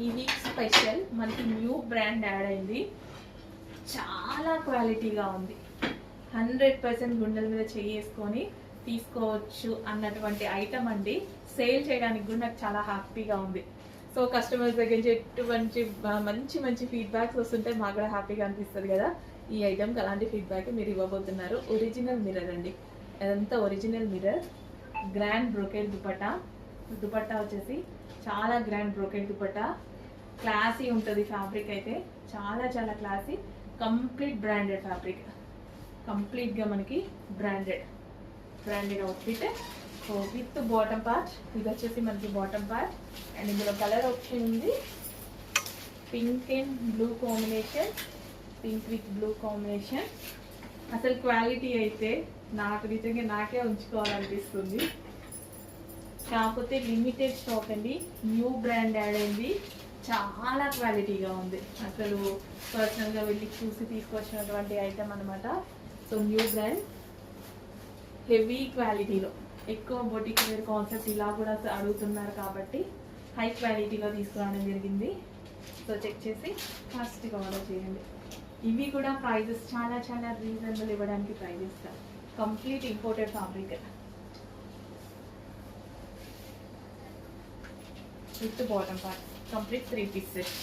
ఈ week special మనకి new brand add అయింది. చాలా క్వాలిటీగా ఉంది. 100% గుండెల మీద చేసుకొని తీసుకోవచ్చు అన్నటువంటి ఐటమ్ అండి. సేల్ చేయడానికి కూడా నాకు చాలా హ్యాపీగా ఉంది. సో కస్టమర్స్ దగ్గర నుంచి ఎటువంటి మంచి మంచి ఫీడ్బ్యాక్స్ వస్తుంటే మాకు కూడా హ్యాపీగా అనిపిస్తుంది కదా. ఈ ఐటమ్కి అలాంటి ఫీడ్బ్యాక్ మీరు ఇవ్వబోతున్నారు. ఒరిజినల్ మిర్రర్ అండి, అదంతా original mirror. Grand brocade dupatta వచ్చేసి చాలా గ్రాండ్ బ్రోకెట్ దుపట్టా. క్లాసీ ఉంటుంది ఫ్యాబ్రిక్ అయితే, చాలా చాలా క్లాసీ. కంప్లీట్ బ్రాండెడ్ ఫ్యాబ్రిక్, కంప్లీట్గా మనకి branded outfit. So with bottom part, ఇది వచ్చేసి మనకి బాటమ్ పార్ట్. అండ్ ఇందులో కలర్ ఆప్షన్ ఉంది, pink and blue combination, pink with blue combination. అసలు క్వాలిటీ అయితే నాకు నిజంగా నాకే ఉంచుకోవాలనిపిస్తుంది. కాకపోతే లిమిటెడ్ స్టాక్ అండి, న్యూ బ్రాండ్ యాడ్ అయింది. చాలా క్వాలిటీగా ఉంది. అసలు పర్సనల్గా వెళ్ళి చూసి తీసుకొచ్చినటువంటి ఐటమ్ అనమాట. సో న్యూ బ్రాండ్, హెవీ క్వాలిటీలో, ఎక్కువ బొటిక్ వేర్ కాన్సెప్ట్ ఇలా కూడా అడుగుతున్నారు కాబట్టి హై క్వాలిటీలో తీసుకురావడం జరిగింది. సో చెక్ చేసి ఫాస్ట్గా ఆర్డర్ చేయండి. ఇవి కూడా ప్రైజెస్ చాలా చాలా రీజనబుల్ ఇవ్వడానికి ట్రై చేస్తారు. Complete imported fabric with bottom part, complete 3 pieces.